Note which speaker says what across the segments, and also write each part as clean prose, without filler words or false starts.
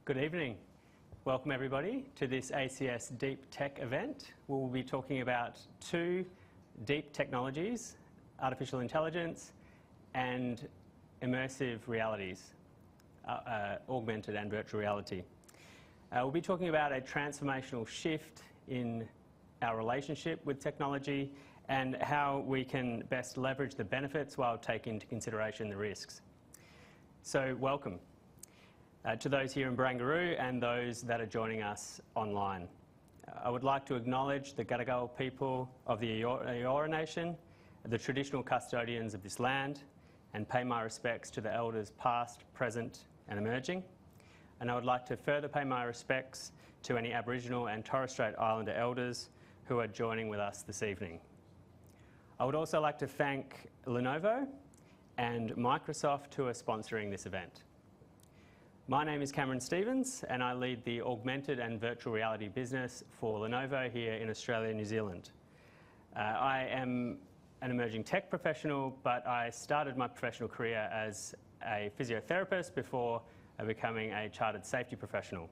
Speaker 1: Good evening. Welcome everybody to this ACS Deep Tech event. We'll be talking about two deep technologies, artificial intelligence and immersive realities, augmented and virtual reality. We'll be talking about a transformational shift in our relationship with technology and how we can best leverage the benefits while taking into consideration the risks. So welcome. To those here in Barangaroo and those that are joining us online. I would like to acknowledge the Gadigal people of the Eora Nation, the traditional custodians of this land, and pay my respects to the elders past, present and emerging. And I would like to further pay my respects to any Aboriginal and Torres Strait Islander elders who are joining with us this evening. I would also like to thank Lenovo and Microsoft who are sponsoring this event. My name is Cameron Stevens and I lead the augmented and virtual reality business for Lenovo here in Australia and New Zealand. I am an emerging tech professional, but I started my professional career as a physiotherapist before becoming a chartered safety professional.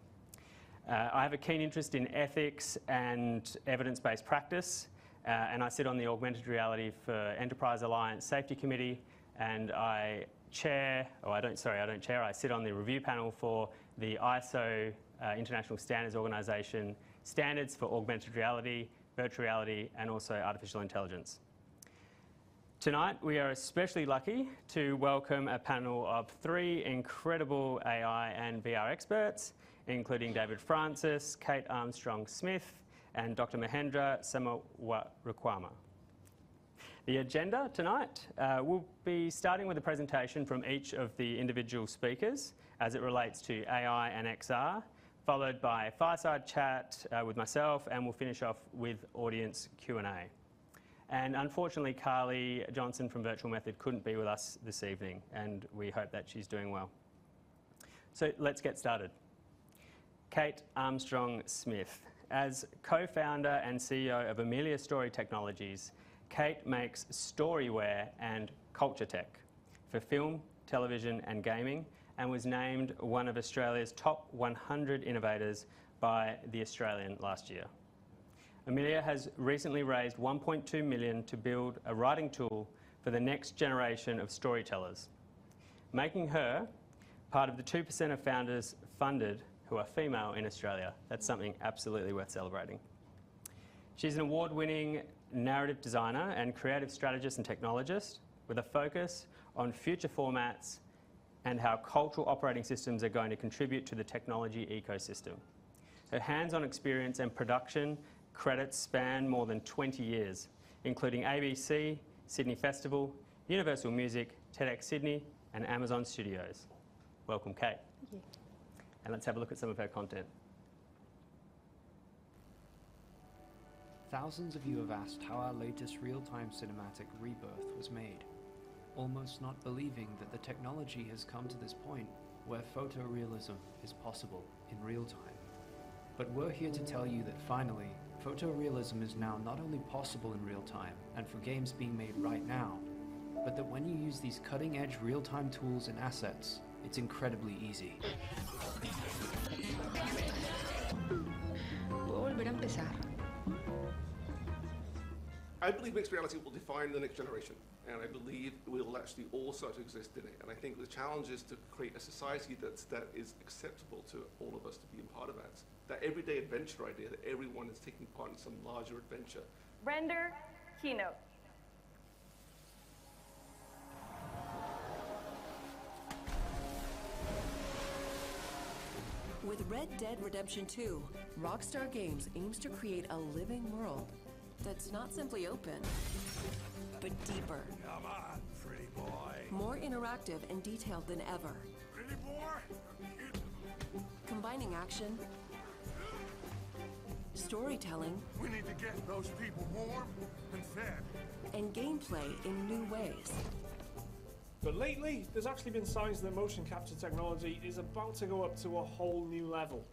Speaker 1: I have a keen interest in ethics and evidence-based practice, and I sit on the Augmented Reality for Enterprise Alliance Safety Committee, and I sit on the review panel for the ISO International Standards Organisation standards for augmented reality, virtual reality, and also artificial intelligence. Tonight, we are especially lucky to welcome a panel of three incredible AI and VR experts, including David Francis, Kate Armstrong-Smith, and Dr. Mahendra Samarakwama. The agenda tonight, we'll be starting with a presentation from each of the individual speakers as it relates to AI and XR, followed by a fireside chat with myself, and we'll finish off with audience Q&A. And unfortunately, Carly Johnson from Virtual Method couldn't be with us this evening, and we hope that she's doing well. So let's get started. Kate Armstrong-Smith. As co-founder and CEO of Amelia Story Technologies, Kate makes storyware and culture tech for film, television and gaming, and was named one of Australia's top 100 innovators by The Australian last year. Amelia has recently raised $1.2 million to build a writing tool for the next generation of storytellers, making her part of the 2% of founders funded who are female in Australia. That's something absolutely worth celebrating. She's an award-winning narrative designer and creative strategist and technologist with a focus on future formats and how cultural operating systems are going to contribute to the technology ecosystem. Her hands-on experience and production credits span more than 20 years, including ABC, Sydney Festival, Universal Music, TEDx Sydney, and Amazon Studios. Welcome, Kate.
Speaker 2: Thank you.
Speaker 1: And let's have a look at some of her content.
Speaker 3: Thousands of you have asked how our latest real-time cinematic Rebirth was made, almost not believing that the technology has come to this point where photorealism is possible in real time. But we're here to tell you that finally, photorealism is now not only possible in real time and for games being made right now, but that when you use these cutting-edge real-time tools and assets, it's incredibly easy.
Speaker 2: Puedo volver a empezar.
Speaker 4: I believe mixed reality will define the next generation, and I believe we'll actually all start to exist in it. And I think the challenge is to create a society that is acceptable to all of us to be a part of that. That everyday adventure idea, that everyone is taking part in some larger adventure.
Speaker 5: Render keynote.
Speaker 6: With Red Dead Redemption 2, Rockstar Games aims to create a living world that's not simply open, but deeper.
Speaker 7: Come on, pretty boy.
Speaker 6: More interactive and detailed than ever.
Speaker 7: Pretty boy?
Speaker 6: Combining action, storytelling,
Speaker 7: We need to get those people warm and fed.
Speaker 6: and gameplay in new ways.
Speaker 8: But lately, there's actually been signs that motion capture technology is about to go up to a whole new level.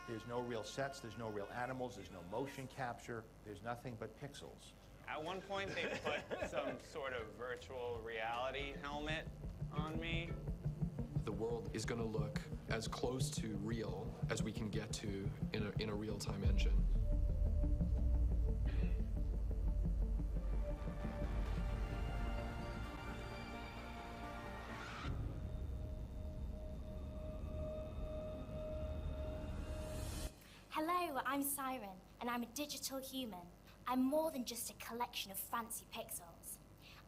Speaker 9: There's no real sets, there's no real animals, there's no motion capture, there's nothing but pixels.
Speaker 10: At one point, they put some sort of virtual reality helmet on me.
Speaker 11: The world
Speaker 2: is going to look as close to real as we can get to in a real-time engine.
Speaker 11: Hello, I'm Siren, and I'm a digital human. I'm more than just a collection of fancy pixels.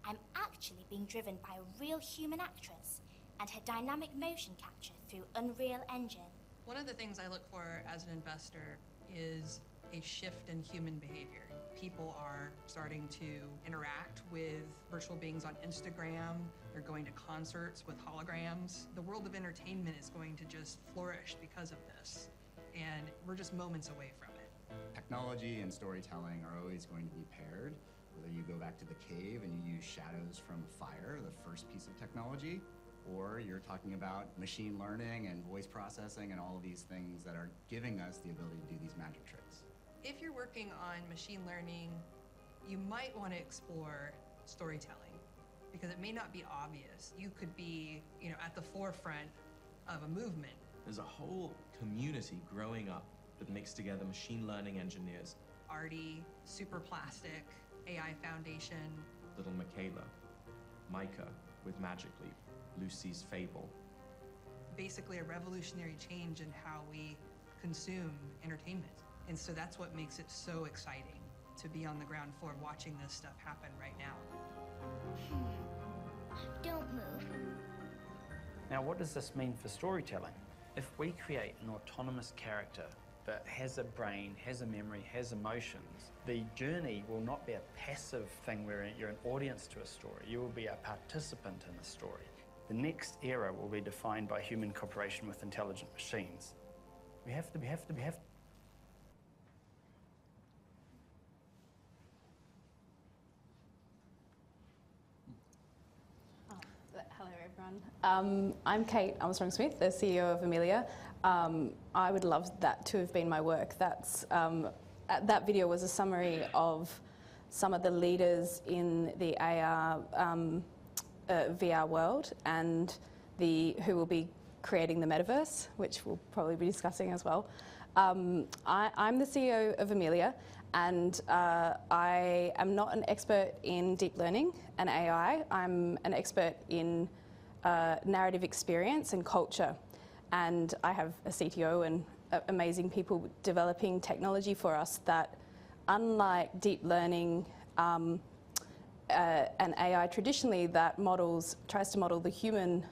Speaker 11: I'm actually being driven by a real human actress and her dynamic motion capture through Unreal Engine.
Speaker 12: One of the things I look for as an investor is a shift in human behavior. People are starting to interact with virtual beings on Instagram. They're going to concerts with holograms. The world of entertainment is going to just flourish because of this. And we're just moments away from it.
Speaker 13: Technology and storytelling are always going to be paired. Whether you go back to the cave and you use shadows from fire, the first piece of technology, or you're talking about machine learning and voice processing and all of these things that are giving us the ability to do these magic tricks.
Speaker 12: If you're working on machine learning, you might want to explore storytelling because it may not be obvious. You could be, at the forefront of a movement.
Speaker 14: There's a whole community growing up that mixes together machine learning engineers.
Speaker 12: Artie, Super Plastic, AI Foundation.
Speaker 14: Little Michaela, Micah with Magic Leap, Lucy's Fable.
Speaker 12: Basically a revolutionary change in how we consume entertainment. And so that's what makes it so exciting to be on the ground floor watching this stuff happen right now.
Speaker 11: Don't move.
Speaker 15: Now, what does this mean for storytelling? If we create an autonomous character that has a brain, has a memory, has emotions, the journey will not be a passive thing where you're an audience to a story. You will be a participant in the story. The next era will be defined by human cooperation with intelligent machines. We have to.
Speaker 16: Hello, everyone. I'm Kate Armstrong-Smith, the CEO of Amelia. I would love that to have been my work. That video was a summary of some of the leaders in the AR VR world and who will be creating the metaverse, which we'll probably be discussing as well. I'm the CEO of Amelia, and I am not an expert in deep learning and AI. I'm an expert in narrative experience and culture. And I have a CTO and amazing people developing technology for us that, unlike deep learning and AI traditionally, that tries to model the human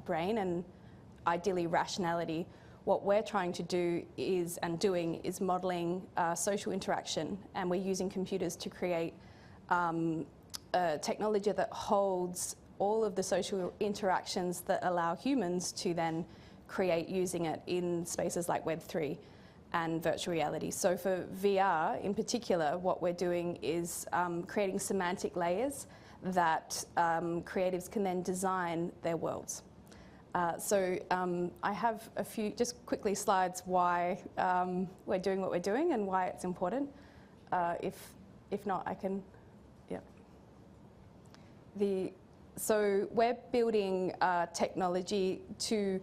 Speaker 16: brain and ideally rationality. What we're trying to do is modeling social interaction, and we're using computers to create technology that holds all of the social interactions that allow humans to then create using it in spaces like Web3 and virtual reality. So for VR in particular, what we're doing is creating semantic layers that creatives can then design their worlds. So I have a few, just quickly, slides why we're doing what we're doing and why it's important. If not, I can, yeah. So we're building technology to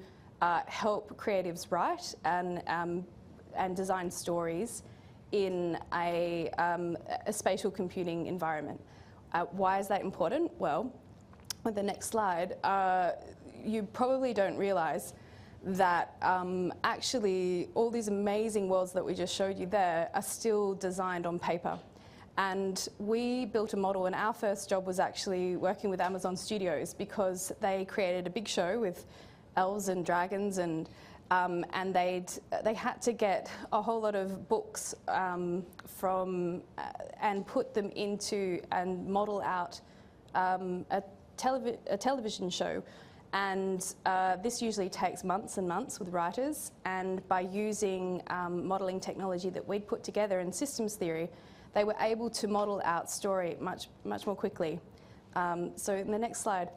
Speaker 16: help creatives write and design stories in a spatial computing environment. Why is that important? Well, with the next slide, you probably don't realize that actually all these amazing worlds that we just showed you there are still designed on paper. And we built a model, and our first job was actually working with Amazon Studios because they created a big show with elves and dragons, and they had to get a whole lot of books and put them into and model out a television show. And this usually takes months and months with writers, and by using modeling technology that we'd put together in systems theory, they were able to model out story much more quickly. So in the next slide,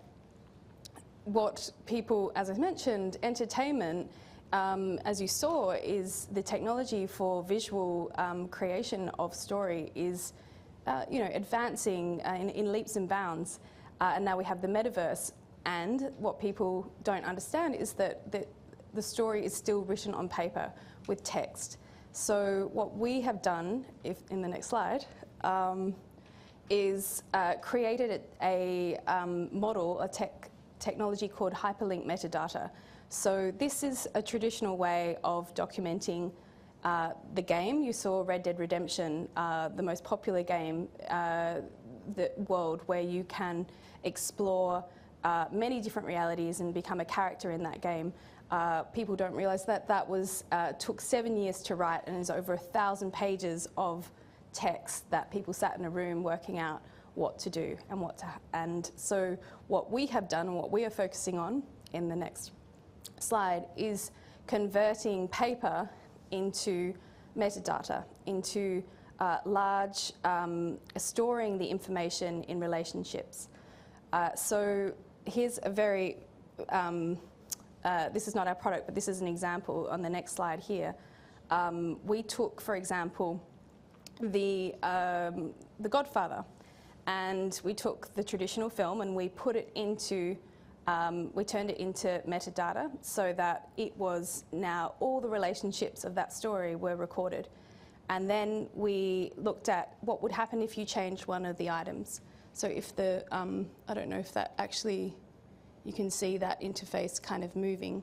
Speaker 16: what people, as I mentioned, entertainment, as you saw, is the technology for visual creation of story is advancing in leaps and bounds. And now we have the metaverse. And what people don't understand is that the story is still written on paper with text. So what we have done, if in the next slide, is created a model, a technology called hyperlink metadata. So this is a traditional way of documenting the game. You saw Red Dead Redemption, the most popular game the world, where you can explore many different realities and become a character in that game. People don't realise that that was took 7 years to write and is over 1,000 pages of text that people sat in a room working out what to do and what to. And so what we have done and what we are focusing on in the next slide is converting paper into metadata, into large, storing the information in relationships. So here's a very, this is not our product, but this is an example on the next slide here. We took, for example, the Godfather, and we took the traditional film and we put it into, we turned it into metadata so that it was now all the relationships of that story were recorded. And then we looked at what would happen if you changed one of the items. So if the, I don't know if that actually, you can see that interface kind of moving,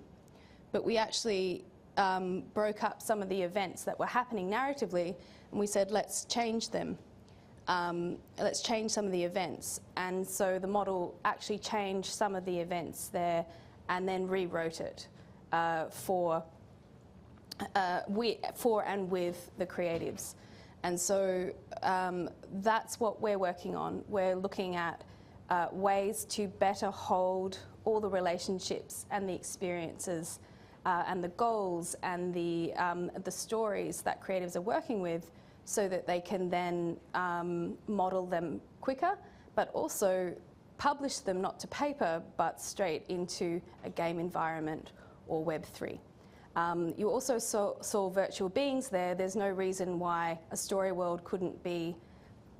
Speaker 16: but we actually broke up some of the events that were happening narratively, and we said, let's change them. Let's change some of the events. And so the model actually changed some of the events there and then rewrote it for and with the creatives. And so that's what we're working on. We're looking at ways to better hold all the relationships and the experiences and the goals and the stories that creatives are working with, so that they can then model them quicker, but also publish them not to paper, but straight into a game environment or Web3. You also saw virtual beings there. There's no reason why a story world couldn't be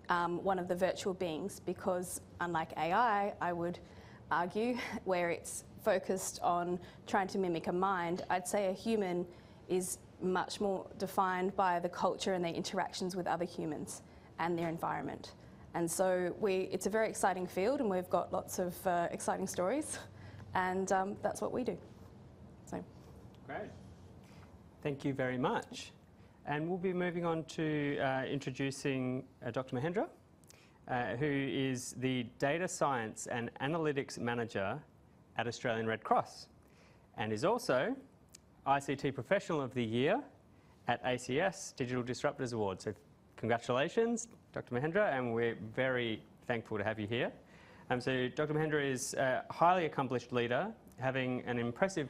Speaker 16: one of the virtual beings, because unlike AI, I would argue, where it's focused on trying to mimic a mind, I'd say a human is much more defined by the culture and their interactions with other humans and their environment. And so it's a very exciting field, and we've got lots of exciting stories, and that's what we do. So.
Speaker 1: Great. Thank you very much. And we'll be moving on to introducing Dr. Mahendra, who is the Data Science and Analytics Manager at Australian Red Cross, and is also ICT Professional of the Year at ACS Digital Disruptors Award. So congratulations, Dr. Mahendra, and we're very thankful to have you here. So Dr. Mahendra is a highly accomplished leader, having an impressive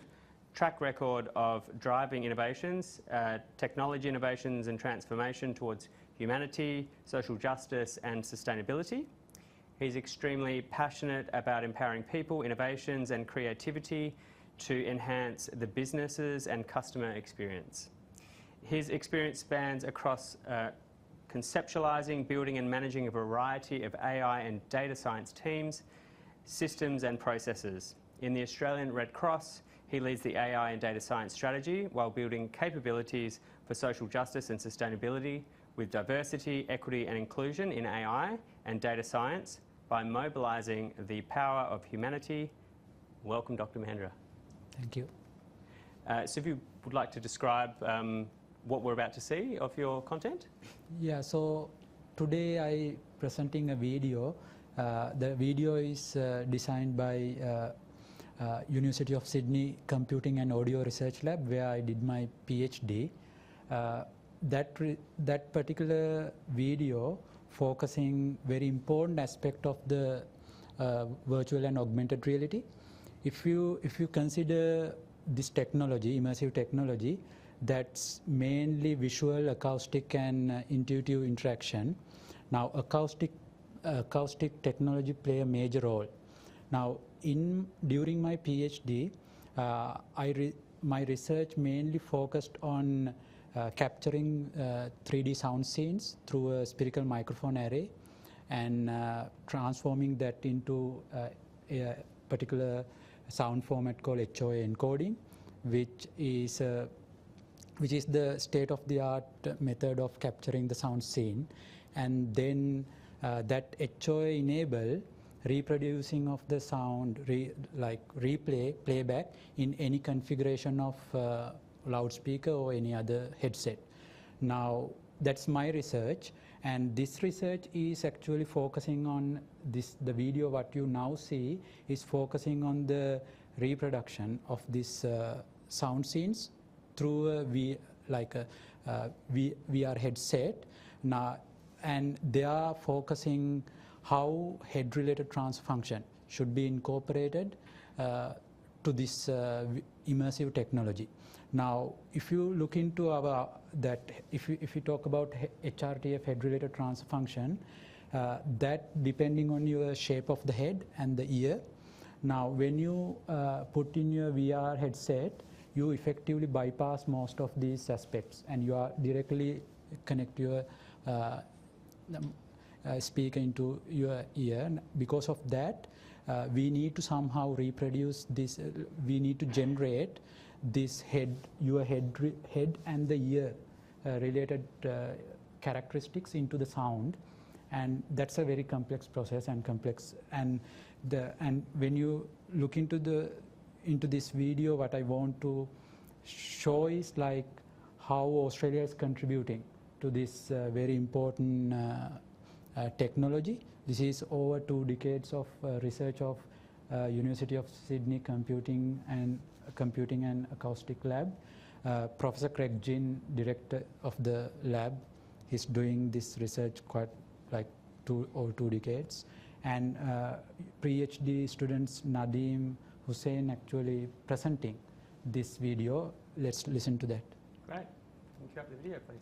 Speaker 1: track record of driving innovations, technology innovations and transformation towards humanity, social justice and sustainability. He's extremely passionate about empowering people, innovations and creativity to enhance the businesses and customer experience. His experience spans across conceptualizing, building and managing a variety of AI and data science teams, systems and processes. In the Australian Red Cross, he leads the AI and data science strategy while building capabilities for social justice and sustainability with diversity, equity and inclusion in AI and data science by mobilising the power of humanity. Welcome, Dr. Mahendra.
Speaker 17: Thank you.
Speaker 1: So if you would like to describe what we're about to see of your content?
Speaker 17: Yeah, so today I presenting a video. The video is designed by University of Sydney Computing and Audio Research Lab, where I did my PhD. That particular video focusing very important aspect of the virtual and augmented reality. If you consider this technology, immersive technology, that's mainly visual, acoustic and intuitive interaction. Now acoustic technology play a major role. Now during my PhD, my research mainly focused on capturing 3D sound scenes through a spherical microphone array and transforming that into particular sound format called HOA encoding, which is the state-of-the-art method of capturing the sound scene, and then that HOA enable reproducing of the sound, playback in any configuration of loudspeaker or any other headset. Now, that's my research, and this research is actually focusing on this. The video what you now see is focusing on the reproduction of this sound scenes through a VR headset. Now, and they are focusing how head-related transfer function should be incorporated to this immersive technology. Now, if you look into if you talk about HRTF, head-related transfer function, that depending on your shape of the head and the ear. Now, when you put in your VR headset, you effectively bypass most of these aspects, and you are directly connect your speaker into your ear. Because of that, we need to somehow reproduce this. We need to generate this your head and the ear related characteristics into the sound, and that's a very complex process and complex. And when you look into this video, what I want to show is like how Australia is contributing to this very important technology. This is over 2 decades of research of University of Sydney Computing and Acoustic Lab. Professor Craig Ginn, director of the lab, is doing this research quite like 2 decades. And PhD students Nadeem Hussain actually presenting this video. Let's listen to that.
Speaker 1: Great. Can you cue up the video, please?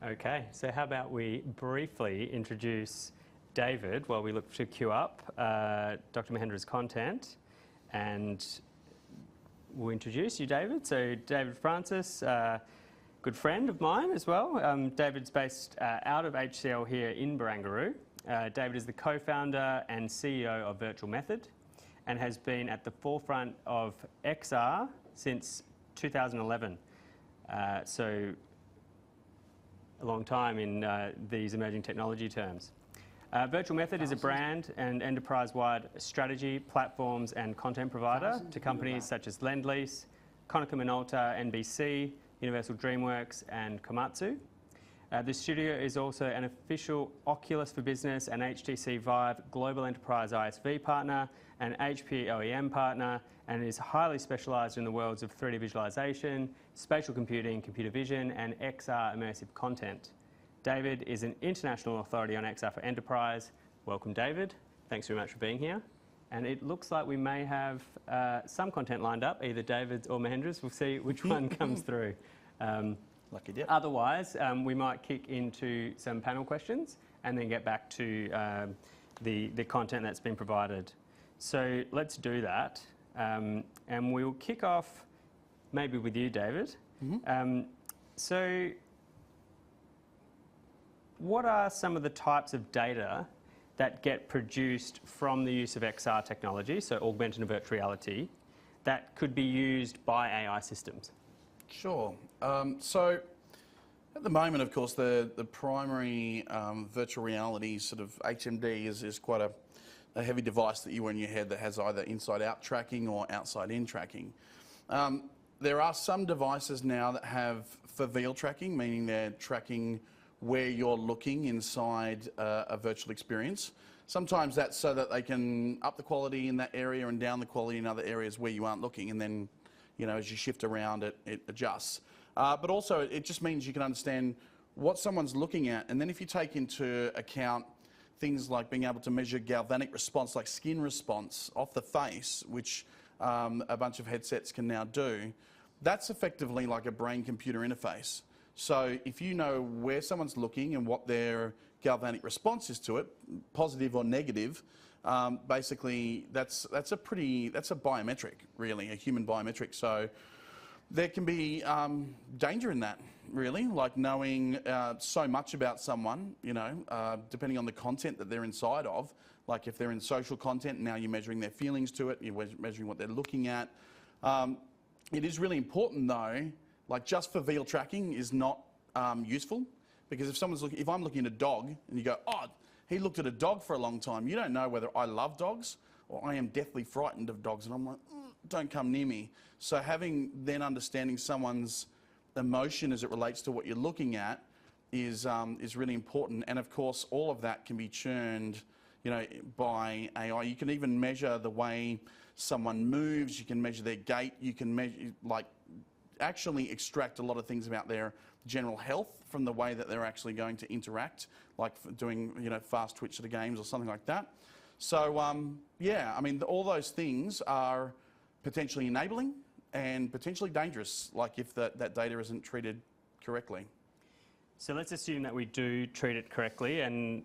Speaker 1: Okay, so how about we briefly introduce David while we look to queue up Dr. Mahendra's content, and we'll introduce you, David. So David Francis, good friend of mine as well. David's based out of HCL here in Barangaroo. David is the co-founder and CEO of Virtual Method and has been at the forefront of XR since 2011. So a long time in these emerging technology terms. Virtual Method is a brand and enterprise-wide strategy, platforms and content provider to companies such as Lendlease, Konica Minolta, NBC, Universal DreamWorks and Komatsu. The studio is also an official Oculus for Business and HTC Vive Global Enterprise ISV partner and HP OEM partner, and is highly specialised in the worlds of 3D visualization, spatial computing, computer vision and XR immersive content. David is an international authority on XR for enterprise. Welcome, David. Thanks very much for being here. And it looks like we may have some content lined up, either David's or Mahendra's. We'll see which one comes through.
Speaker 18: Lucky dip.
Speaker 1: Otherwise, we might kick into some panel questions and then get back to the content that's been provided. So let's do that. And we'll kick off maybe with you, David. So what are some of the types of data that get produced from the use of XR technology, so augmented and virtual reality, that could be used by AI systems?
Speaker 18: Sure. So at the moment, of course, the primary virtual reality sort of HMD is quite a heavy device that you wear in your head that has either inside-out tracking or outside-in tracking. There are some devices now that have foveal tracking, meaning they're tracking where you're looking inside a virtual experience. Sometimes that's so that they can up the quality in that area and down the quality in other areas where you aren't looking, and then, you know, as you shift around, it adjusts. But also, it just means you can understand what someone's looking at, and then if you take into account things like being able to measure galvanic response, like skin response off the face, which a bunch of headsets can now do, that's effectively like a brain-computer interface. So if you know where someone's looking and what their galvanic response is to it, positive or negative, basically that's a biometric, really, a human biometric. So there can be danger in that, really, like knowing so much about someone, you know, depending on the content that they're inside of. Like if they're in social content, now you're measuring their feelings to it, you're measuring what they're looking at. It is really important though, like just for veal tracking is not useful, because if I'm looking at a dog and you go, oh, he looked at a dog for a long time, you don't know whether I love dogs or I am deathly frightened of dogs, and I'm like, don't come near me. So understanding someone's emotion as it relates to what you're looking at is really important. And of course, all of that can be churned, you know, by AI. You can even measure the way someone moves. You can measure their gait. You can measure, like, actually extract a lot of things about their general health from the way that they're actually going to interact, like doing, you know, fast twitch at the games or something like that. So yeah, I mean, all those things are potentially enabling and potentially dangerous, like if that data isn't treated correctly.
Speaker 1: So let's assume that we do treat it correctly and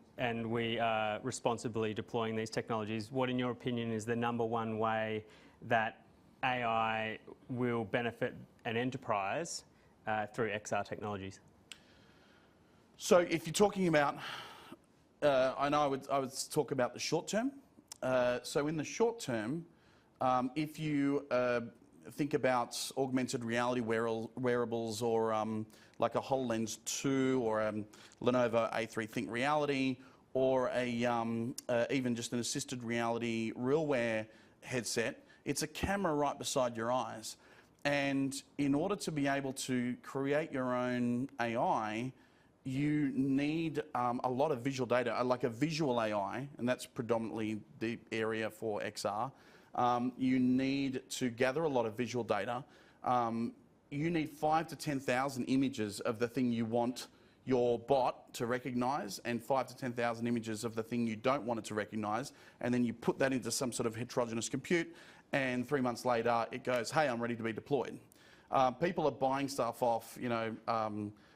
Speaker 1: we are responsibly deploying these technologies. What, in your opinion, is the #1 way that AI will benefit an enterprise through XR technologies?
Speaker 18: So if you're talking about, I know I would talk about the short term. So in the short term, if you think about augmented reality wearables or like a HoloLens 2 or a Lenovo A3 Think Reality, or even just an assisted reality RealWear headset, it's a camera right beside your eyes. And in order to be able to create your own AI, you need a lot of visual data, like a visual AI, and that's predominantly the area for XR. You need to gather a lot of visual data. You need 5,000 to 10,000 images of the thing you want your bot to recognize, and 5,000 to 10,000 images of the thing you don't want it to recognize, and then you put that into some sort of heterogeneous compute, and 3 months later it goes, hey, I'm ready to be deployed. People are buying stuff off, you know,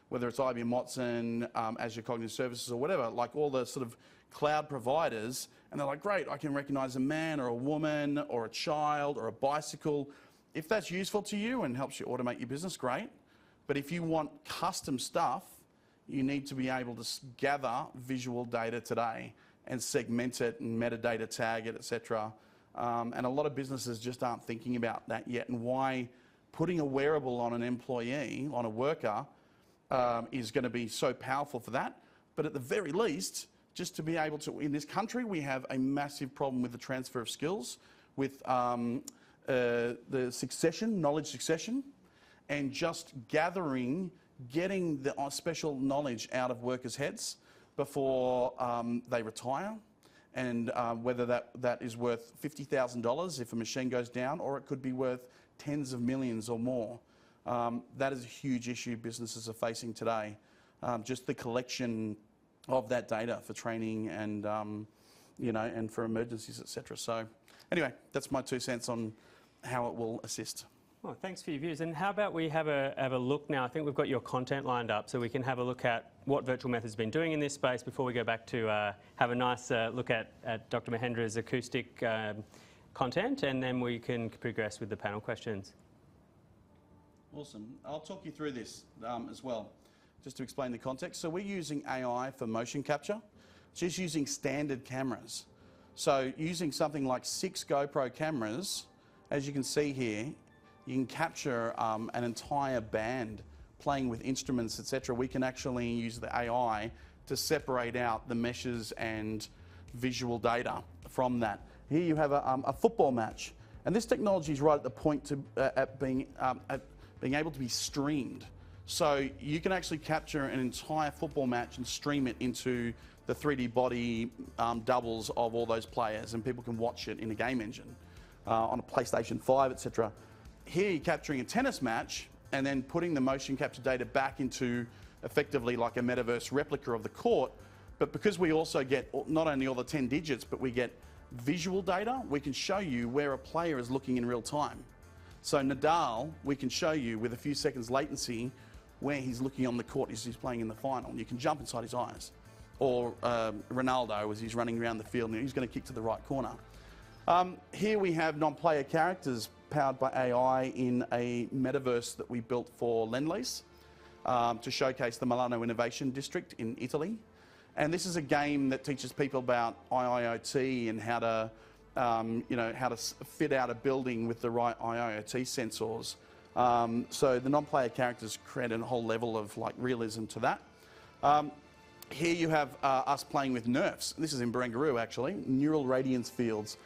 Speaker 18: whether it's IBM Watson, Azure Cognitive Services or whatever, like all the sort of cloud providers, and they're like, great, I can recognize a man or a woman or a child or a bicycle. If that's useful to you and helps you automate your business, great. But if you want custom stuff, you need to be able to gather visual data today and segment it and metadata tag it, etc. And a lot of businesses just aren't thinking about that yet, and why putting a wearable on an employee, on a worker, is going to be so powerful for that. But at the very least, just to be able to, in this country, we have a massive problem with the transfer of skills, with the succession, knowledge succession, and just getting the special knowledge out of workers' heads before they retire, and whether that is worth $50,000 if a machine goes down, or it could be worth tens of millions or more. That is a huge issue businesses are facing today. Just the collection of that data for training and you know, and for emergencies, etc. So anyway, that's my 2 cents on how it will assist.
Speaker 1: Well, thanks for your views. And how about we have a look now? I think we've got your content lined up, so we can have a look at what Virtual Method's been doing in this space before we go back to have a nice look at Dr. Mahendra's acoustic content, and then we can progress with the panel questions.
Speaker 18: Awesome. I'll talk you through this as well, just to explain the context. So we're using AI for motion capture, just using standard cameras. So using something like 6 GoPro cameras, as you can see here, you can capture an entire band playing with instruments, etc. We can actually use the AI to separate out the meshes and visual data from that. Here you have a football match, and this technology is right at the point to at being able to be streamed. So you can actually capture an entire football match and stream it into the 3D body doubles of all those players, and people can watch it in a game engine on a PlayStation 5, etc. Here you're capturing a tennis match and then putting the motion capture data back into effectively like a metaverse replica of the court. But because we also get not only all the 10 digits, but we get visual data, we can show you where a player is looking in real time. So Nadal, we can show you with a few seconds latency where he's looking on the court as he's playing in the final. You can jump inside his eyes. or Ronaldo as he's running around the field and he's going to kick to the right corner. Here we have non-player characters powered by AI in a metaverse that we built for Lend-Lease to showcase the Milano Innovation District in Italy. And this is a game that teaches people about IoT and how to, how to fit out a building with the right IoT sensors. So the non-player characters create a whole level of like realism to that. Here you have us playing with nerfs. This is in Barangaroo actually, neural radiance fields.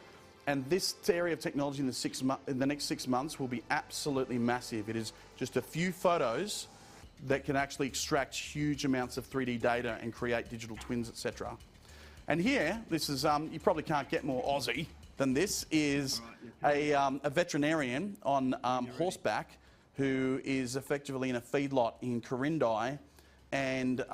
Speaker 18: And this area of technology in the next 6 months will be absolutely massive. It is just a few photos that can actually extract huge amounts of 3D data and create digital twins, etc. And here, this is, you probably can't get more Aussie than this, is a veterinarian on horseback who is effectively in a feedlot in Corindi. And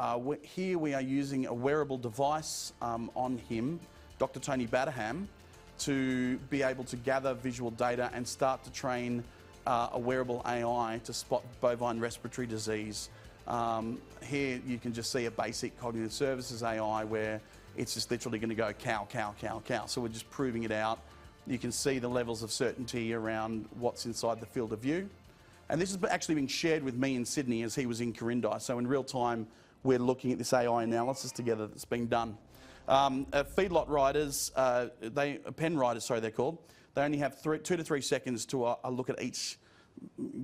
Speaker 18: here we are using a wearable device on him, Dr. Tony Batterham, to be able to gather visual data and start to train a wearable AI to spot bovine respiratory disease. Here you can just see a basic cognitive services AI where it's just literally going to go cow, cow, cow, cow. So we're just proving it out. You can see the levels of certainty around what's inside the field of view. And this has actually been shared with me in Sydney as he was in Corindi. So in real time, we're looking at this AI analysis together that's being done. Feedlot riders, pen riders, sorry, they're called. They only have 2 to 3 seconds to look at each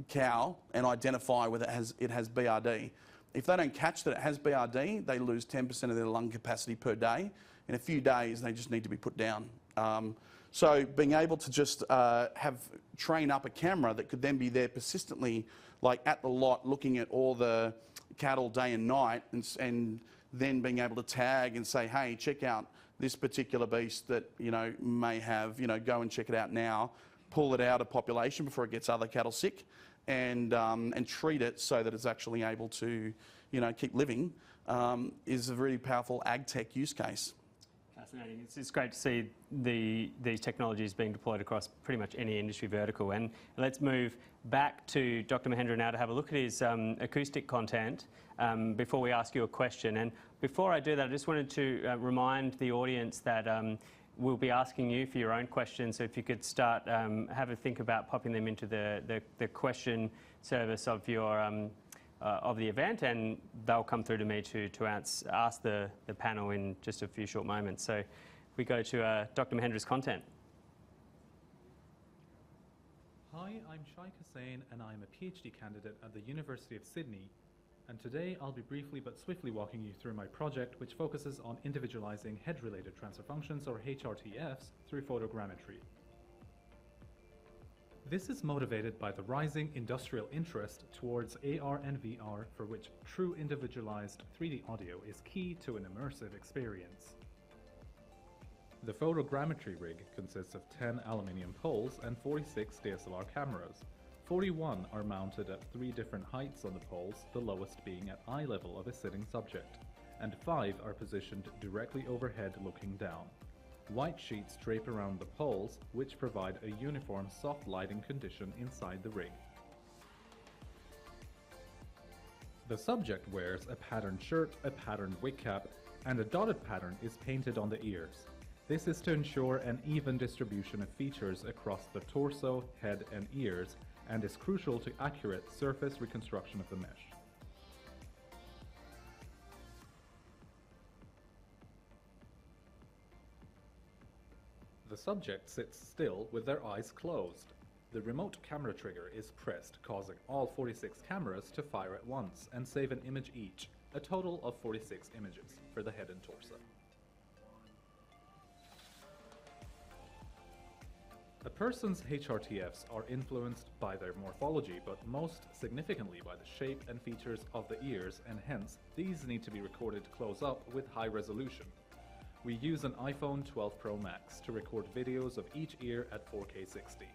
Speaker 18: cow and identify whether it has BRD. If they don't catch that it has BRD, they lose 10% of their lung capacity per day. In a few days, they just need to be put down. So being able to just train up a camera that could then be there persistently, like at the lot, looking at all the cattle day and night, and then being able to tag and say, hey, check out this particular beast that, may have, go and check it out now, pull it out of population before it gets other cattle sick, and treat it so that it's actually able to, keep living, is a really powerful ag tech use case.
Speaker 1: Fascinating. It's great to see these technologies being deployed across pretty much any industry vertical. And let's move back to Dr. Mahendra now to have a look at his acoustic content before we ask you a question. And before I do that, I just wanted to remind the audience that we'll be asking you for your own questions. So if you could start, have a think about popping them into the question service of your of the event, and they'll come through to me to ask the panel in just a few short moments. So we go to Dr. Mahendra's content.
Speaker 19: Hi, I'm Shaikh Hussain and I'm a PhD candidate at the University of Sydney. And today I'll be briefly but swiftly walking you through my project, which focuses on individualizing head-related transfer functions, or HRTFs, through photogrammetry. This is motivated by the rising industrial interest towards AR and VR, for which true individualized 3D audio is key to an immersive experience. The photogrammetry rig consists of 10 aluminium poles and 46 DSLR cameras. 41 are mounted at 3 different heights on the poles, the lowest being at eye level of a sitting subject, and 5 are positioned directly overhead looking down. White sheets drape around the poles, which provide a uniform soft lighting condition inside the rig. The subject wears a patterned shirt, a patterned wig cap, and a dotted pattern is painted on the ears. This is to ensure an even distribution of features across the torso, head, and ears, and is crucial to accurate surface reconstruction of the mesh. The subject sits still with their eyes closed. The remote camera trigger is pressed, causing all 46 cameras to fire at once and save an image each, a total of 46 images for the head and torso. A person's HRTFs are influenced by their morphology, but most significantly by the shape and features of the ears, and hence these need to be recorded close up with high resolution. We use an iPhone 12 Pro Max to record videos of each ear at 4K 60.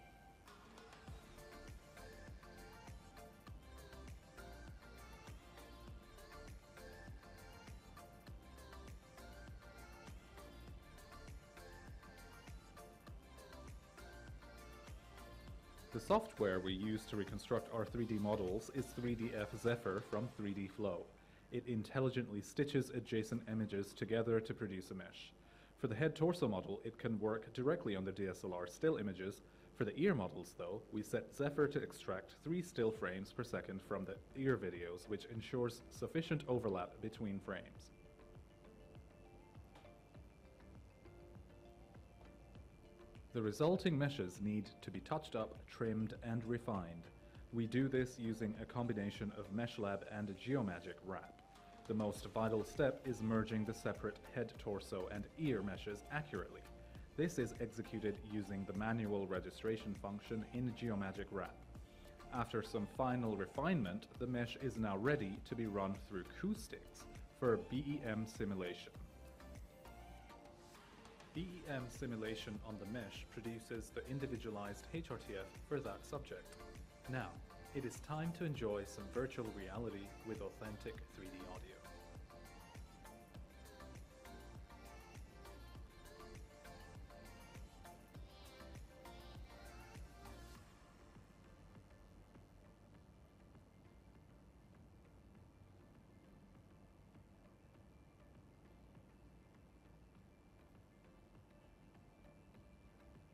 Speaker 19: The software we use to reconstruct our 3D models is 3DF Zephyr from 3D Flow. it intelligently stitches adjacent images together to produce a mesh. For the head-torso model, it can work directly on the DSLR still images. For the ear models, though, we set Zephyr to extract 3 still frames per second from the ear videos, which ensures sufficient overlap between frames. The resulting meshes need to be touched up, trimmed, and refined. We do this using a combination of MeshLab and GeoMagick wrap. The most vital step is merging the separate head, torso, and ear meshes accurately. This is executed using the manual registration function in GeoMagick wrap. After some final refinement, the mesh is now ready to be run through acoustics for BEM simulation. BEM simulation on the mesh produces the individualized HRTF for that subject. Now, it is time to enjoy some virtual reality with authentic 3D audio.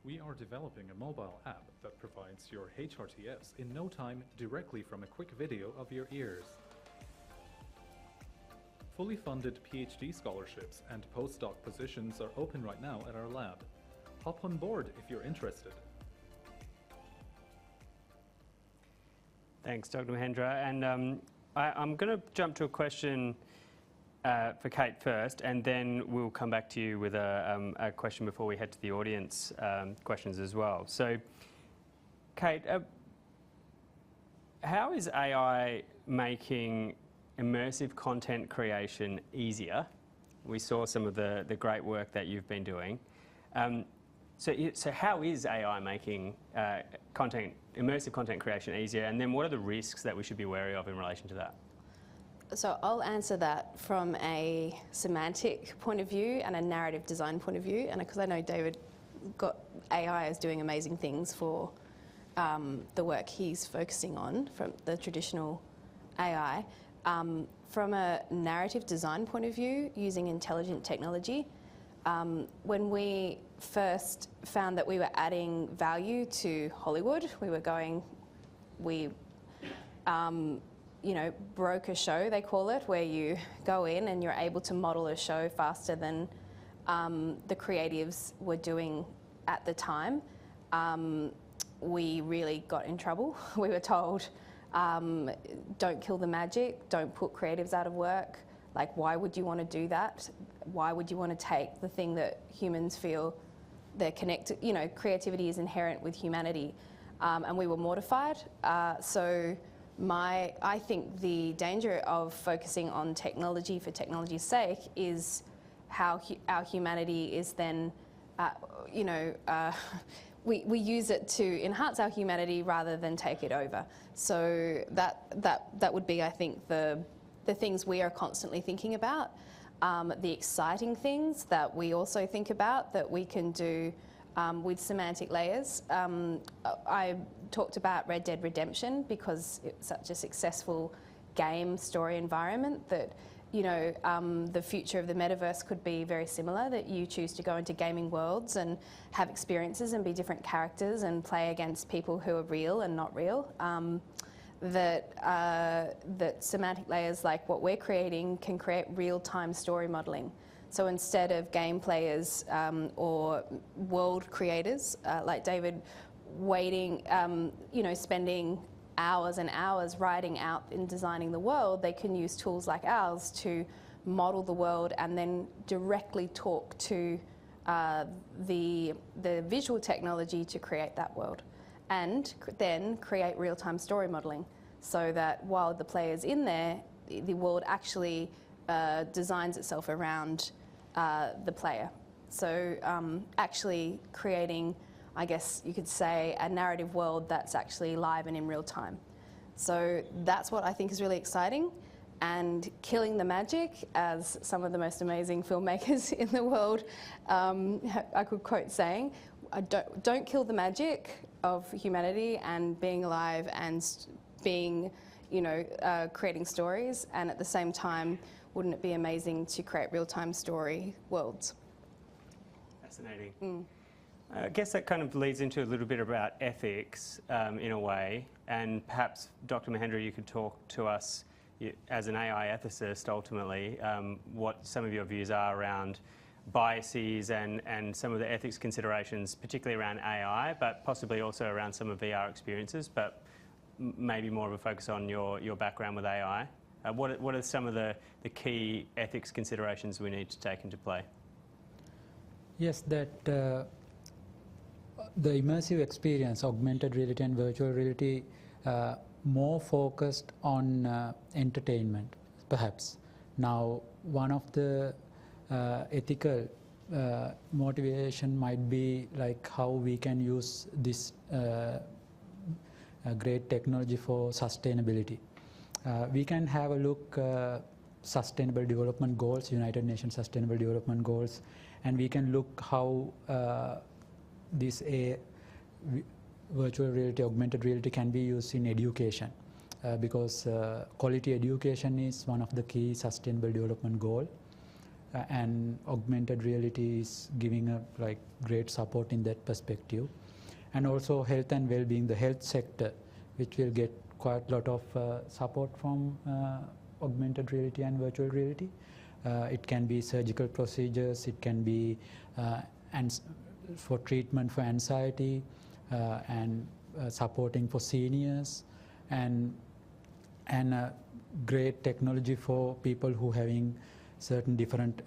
Speaker 19: We are developing a mobile app that provides your HRTFs in no time directly from a quick video of your ears. Fully funded PhD scholarships and postdoc positions are open right now at our lab. Hop on board if you're interested.
Speaker 1: Thanks, Dr. Mahendra. And I'm going to jump to a question for Kate first, and then we'll come back to you with a question before we head to the audience questions as well. So, Kate, how is AI making immersive content creation easier? We saw some of the great work that you've been doing. So how is AI making immersive content creation easier, and then what are the risks that we should be wary of in relation to that?
Speaker 16: So I'll answer that from a semantic point of view and a narrative design point of view, and because I know David got AI as doing amazing things for the work he's focusing on from the traditional AI. From a narrative design point of view, using intelligent technology, when we first found that we were adding value to Hollywood, we broke a show, they call it, where you go in and you're able to model a show faster than the creatives were doing at the time. We really got in trouble. We were told, don't kill the magic, don't put creatives out of work. Like, why would you want to do that? Why would you want to take the thing that humans feel they're connected, creativity is inherent with humanity. And we were mortified. I think the danger of focusing on technology for technology's sake is how our humanity is then, we use it to enhance our humanity rather than take it over. So that would be, I think, the things we are constantly thinking about. The exciting things that we also think about that we can do with semantic layers. I talked about Red Dead Redemption because it's such a successful game story environment that, the future of the metaverse could be very similar, that you choose to go into gaming worlds and have experiences and be different characters and play against people who are real and not real. That semantic layers like what we're creating can create real-time story modeling. So instead of game players or world creators like David waiting, spending hours and hours writing out and designing the world, they can use tools like ours to model the world and then directly talk to the visual technology to create that world. And then create real-time story modeling so that while the player's in there, the world actually designs itself around the player. So actually creating, I guess you could say, a narrative world that's actually live and in real time. So that's what I think is really exciting. And killing the magic, as some of the most amazing filmmakers in the world, I could quote saying, don't kill the magic of humanity and being alive and being, creating stories, and at the same time, wouldn't it be amazing to create real-time story worlds?
Speaker 1: Fascinating. I guess that kind of leads into a little bit about ethics in a way, and perhaps Dr. Mahendra, you could talk to us as an AI ethicist ultimately, what some of your views are around biases and some of the ethics considerations, particularly around AI, but possibly also around some of VR experiences, but maybe more of a focus on your background with AI. What are some of the key ethics considerations we need to take into play?
Speaker 17: Yes, that the immersive experience, augmented reality and virtual reality, more focused on entertainment, perhaps. Now, one of the ethical motivation might be like how we can use this great technology for sustainability. We can have a look Sustainable Development Goals, United Nations Sustainable Development Goals, and we can look how this virtual reality, augmented reality can be used in education, because quality education is one of the key Sustainable Development Goal, and augmented reality is giving a great support in that perspective. And also health and well-being, the health sector, which will get quite a lot of support from augmented reality and virtual reality. It can be surgical procedures, it can be for treatment for anxiety, and supporting for seniors, and great technology for people who having certain different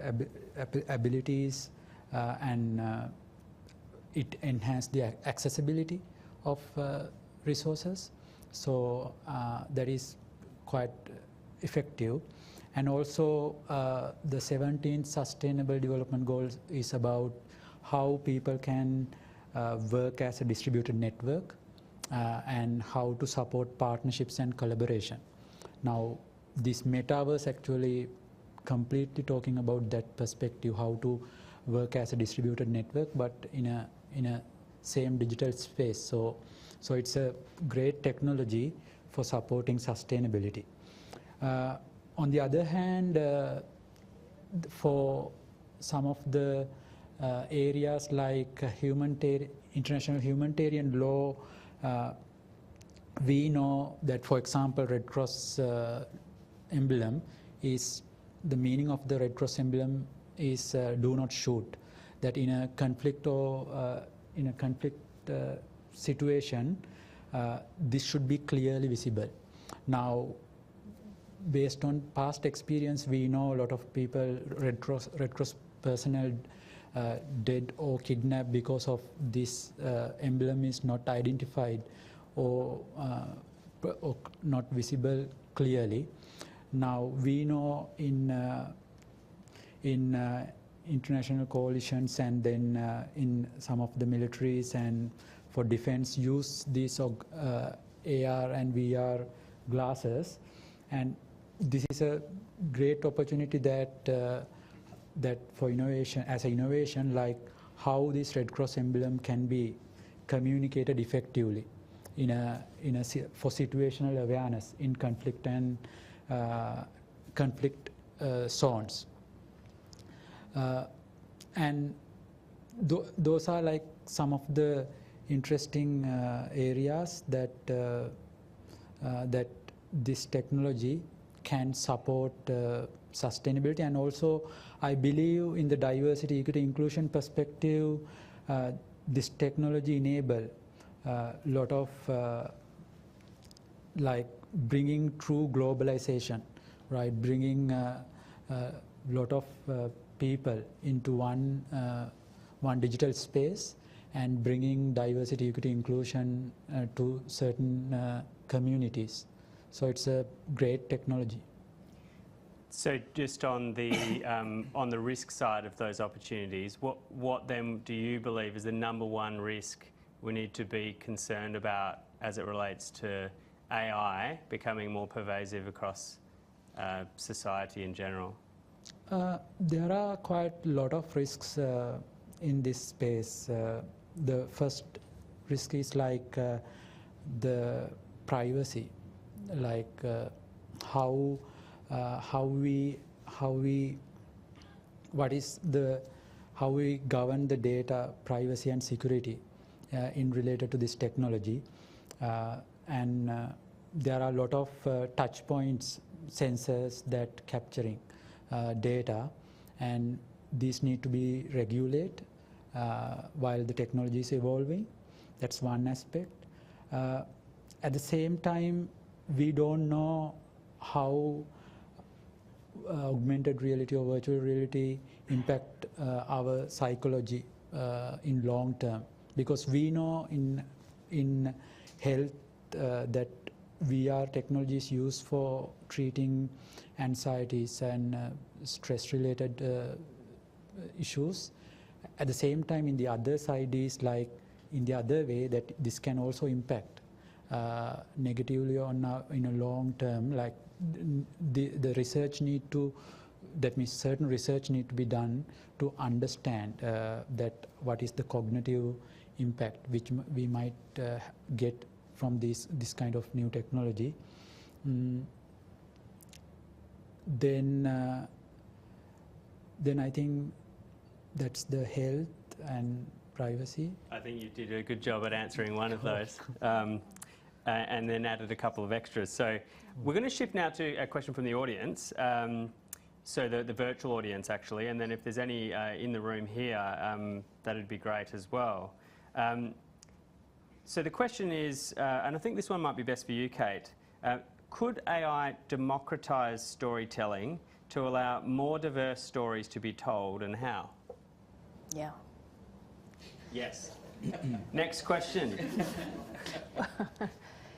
Speaker 17: abilities, and it enhance the accessibility of resources. So that is quite effective. And also the 17th Sustainable Development Goals is about how people can work as a distributed network, and how to support partnerships and collaboration. Now, this metaverse actually completely talking about that perspective, how to work as a distributed network, but in a same digital space. So it's a great technology for supporting sustainability. On the other hand, for some of the areas like international humanitarian law, we know that, for example, Red Cross emblem is, the meaning of the Red Cross emblem is do not shoot. That in a conflict or in a conflict situation, this should be clearly visible. Now, based on past experience, we know a lot of people, Red Cross personnel, dead or kidnapped because of this emblem is not identified or not visible clearly. Now we know in international coalitions, and then in some of the militaries and for defense use these AR and VR glasses, and this is a great opportunity that for innovation, as an innovation, like how this Red Cross emblem can be communicated effectively for situational awareness in conflict and conflict zones. And those are like some of the interesting areas that that this technology can support sustainability. And also I believe in the diversity, equity, inclusion perspective, this technology enable a lot of like bringing true globalization, right? Bringing a lot of people into one digital space, and bringing diversity, equity, inclusion to certain communities. So it's a great technology.
Speaker 1: So just on the risk side of those opportunities, what then do you believe is the number one risk we need to be concerned about as it relates to AI becoming more pervasive across society in general?
Speaker 17: There are quite a lot of risks in this space. The first risk is like the privacy. how we govern the data privacy and security in related to this technology, and there are a lot of touch points, sensors that capturing data, and these need to be regulated while the technology is evolving. That's one aspect. At the same time, we don't know how augmented reality or virtual reality impact our psychology in long term, because we know in health that VR technology is used for treating anxieties and stress-related issues. At the same time, in the other side is like in the other way that this can also impact negatively on in a long term. Like the research need to, that means certain research need to be done to understand that what is the cognitive impact which we might get from this kind of new technology. Then I think that's the health and privacy.
Speaker 1: I think you did a good job at answering one of those, and then added a couple of extras. So we're going to shift now to a question from the audience. So the virtual audience, actually, and then if there's any in the room here, that'd be great as well. So the question is, and I think this one might be best for you, Kate, could AI democratize storytelling to allow more diverse stories to be told, and how?
Speaker 16: Yeah.
Speaker 1: Yes. Next question.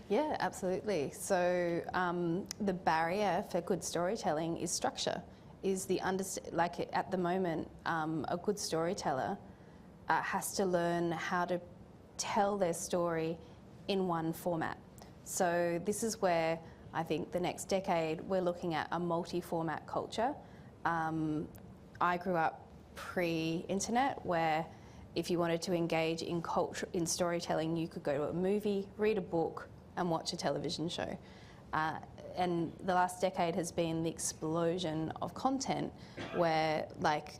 Speaker 16: Yeah, absolutely. So the barrier for good storytelling is structure. Is the like at the moment, a good storyteller has to learn how to tell their story in one format. So this is where I think the next decade we're looking at a multi-format culture. I grew up pre-internet, where if you wanted to engage in culture, in storytelling, you could go to a movie, read a book, and watch a television show. And the last decade has been the explosion of content where, like,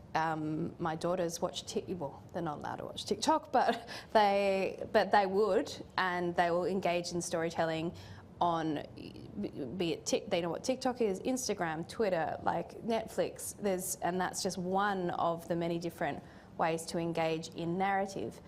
Speaker 16: my daughters watch well, they're not allowed to watch TikTok, but they would, and they will engage in storytelling on, be it they know what TikTok is, Instagram, Twitter, like Netflix. And that's just one of the many different ways to engage in narrative.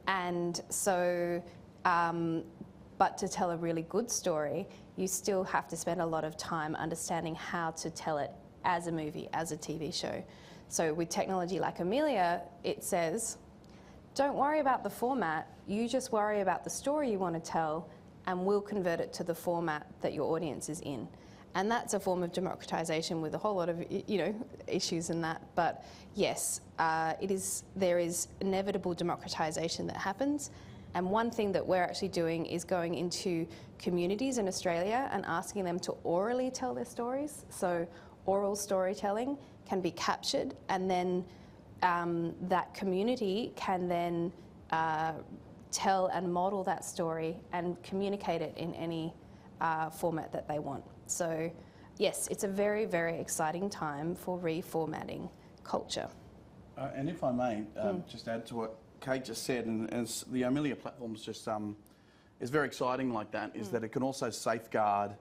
Speaker 16: And so, but to tell a really good story, you still have to spend a lot of time understanding how to tell it as a movie, as a TV show. So with technology like Amelia, it says, don't worry about the format, you just worry about the story you want to tell, and we'll convert it to the format that your audience is in. And that's a form of democratization with a whole lot of, issues in that. But yes, there is inevitable democratization that happens. And one thing that we're actually doing is going into communities in Australia and asking them to orally tell their stories. So oral storytelling can be captured, and then that community can then tell and model that story and communicate it in any format that they want. So yes, it's a very, very exciting time for reformatting culture.
Speaker 18: And if I may, just add to what Kate just said, and as the Amelia platform is very exciting like that, is that it can also safeguard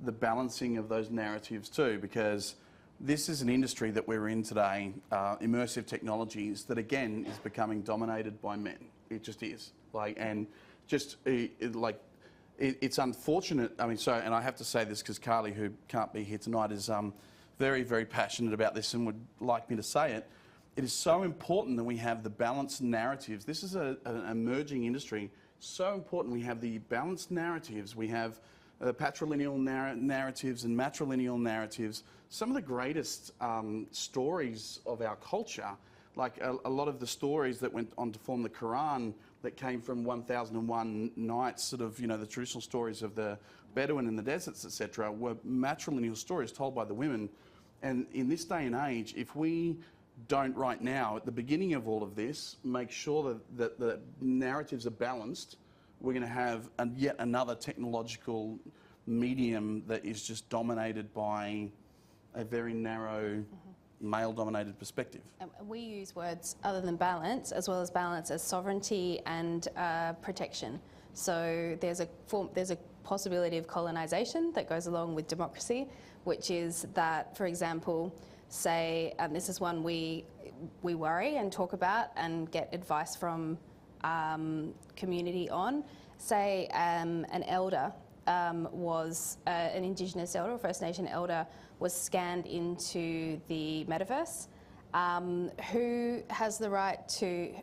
Speaker 18: the balancing of those narratives too, because this is an industry that we're in today, immersive technologies, that again is becoming dominated by men. It just is. It's unfortunate. I mean, and I have to say this because Carly, who can't be here tonight, is very, very passionate about this and would like me to say it. It is so important that we have the balanced narratives. This is an emerging industry. So important we have the balanced narratives. We have patrilineal narratives and matrilineal narratives. Some of the greatest stories of our culture, like a lot of the stories that went on to form the Quran, that came from 1001 Nights, sort of, the traditional stories of the Bedouin in the deserts, etc., were matrilineal stories told by the women. And in this day and age, if we don't right now, at the beginning of all of this, make sure that the narratives are balanced, we're going to have yet another technological medium that is just dominated by a very narrow male-dominated perspective.
Speaker 16: We use words other than balance, as well as balance, as sovereignty and protection. So there's a possibility of colonisation that goes along with democracy, which is that, for example, say, and this is one we worry and talk about and get advice from community on. Say an elder was an Indigenous elder, or First Nation elder, was scanned into the metaverse. Who has the right to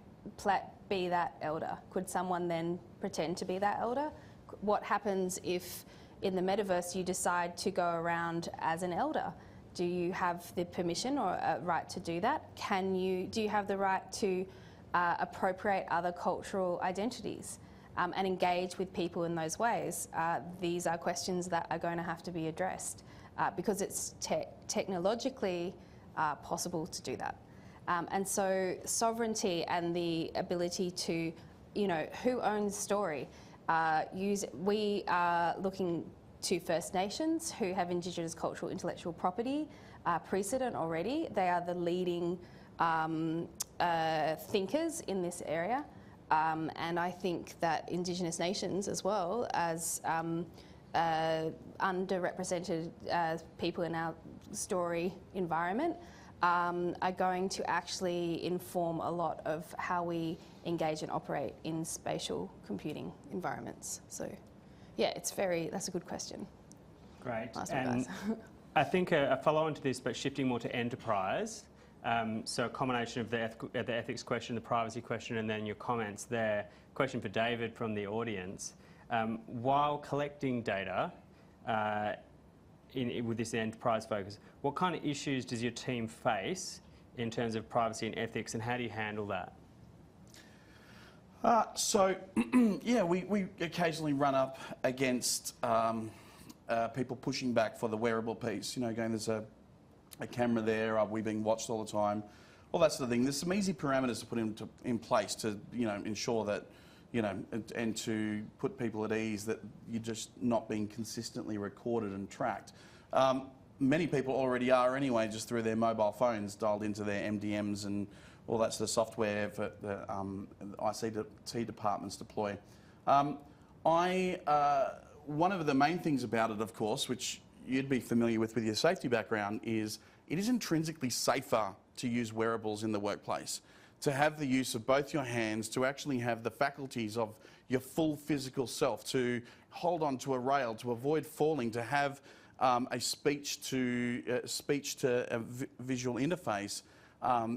Speaker 16: be that elder? Could someone then pretend to be that elder? What happens if in the metaverse you decide to go around as an elder? Do you have the permission or a right to do that? Do you have the right to appropriate other cultural identities and engage with people in those ways? These are questions that are going to have to be addressed because it's technologically possible to do that. And so sovereignty and the ability to, who owns story? We are looking to First Nations who have Indigenous cultural intellectual property precedent already. They are the leading thinkers in this area. And I think that Indigenous nations, as well as underrepresented people in our story environment, are going to actually inform a lot of how we engage and operate in spatial computing environments. So, yeah, that's a good question.
Speaker 1: Great.
Speaker 16: Nice one,
Speaker 1: And
Speaker 16: guys.
Speaker 1: I think a follow-on to this, but shifting more to enterprise, so a combination of the ethics question, the privacy question, and then your comments there. Question for David from the audience. While collecting data with this enterprise focus, what kind of issues does your team face in terms of privacy and ethics, and how do you handle that?
Speaker 18: Yeah, we occasionally run up against people pushing back for the wearable piece. Going, there's a camera there, are we being watched all the time? All that sort of thing. There's some easy parameters to put in place to, ensure that, and to put people at ease that you're just not being consistently recorded and tracked. Many people already are anyway, just through their mobile phones dialed into their MDMs and all that sort of software that the ICT departments deploy. One of the main things about it, of course, which you'd be familiar with your safety background, is it is intrinsically safer to use wearables in the workplace. To have the use of both your hands, to actually have the faculties of your full physical self, to hold on to a rail, to avoid falling, to have a speech to a visual interface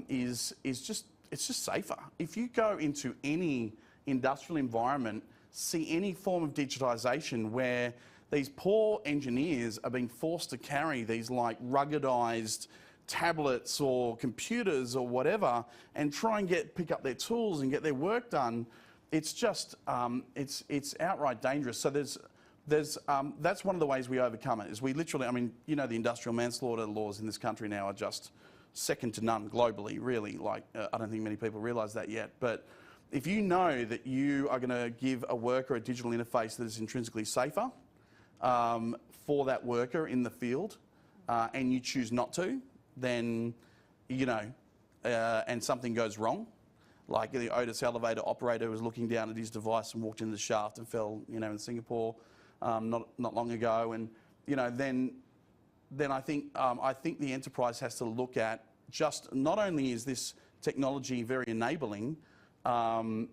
Speaker 18: it's just safer. If you go into any industrial environment, see any form of digitisation where these poor engineers are being forced to carry these like ruggedized tablets or computers or whatever and try and pick up their tools and get their work done, it's just it's outright dangerous. So that's one of the ways we overcome it. Is we literally, the industrial manslaughter laws in this country now are just second to none globally. Really, I don't think many people realise that yet. But if you know that you are going to give a worker a digital interface that is intrinsically safer for that worker in the field, and you choose not to, then, and something goes wrong, like the Otis elevator operator was looking down at his device and walked into the shaft and fell, in Singapore not long ago, and, then I think the enterprise has to look at just not only is this technology very enabling, to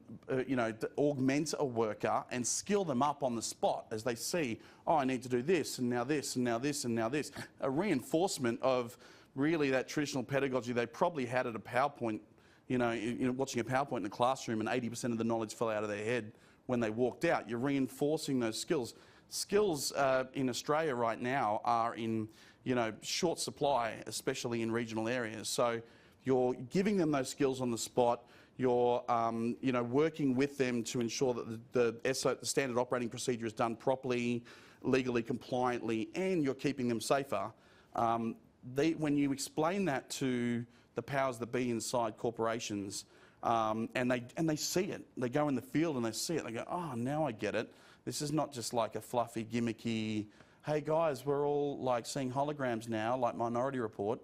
Speaker 18: augment a worker and skill them up on the spot as they see, I need to do this, and now this, and now this, and now this. A reinforcement of really that traditional pedagogy they probably had at a PowerPoint, watching a PowerPoint in a classroom, and 80% of the knowledge fell out of their head when they walked out. You're reinforcing those skills. Skills in Australia right now are in, short supply, especially in regional areas. So you're giving them those skills on the spot. You're, working with them to ensure that the standard operating procedure is done properly, legally, compliantly, and you're keeping them safer. When you explain that to the powers that be inside corporations, and they see it, they go in the field and they see it, they go, oh, now I get it. This is not just like a fluffy, gimmicky hey guys, we're all like seeing holograms now, like Minority Report.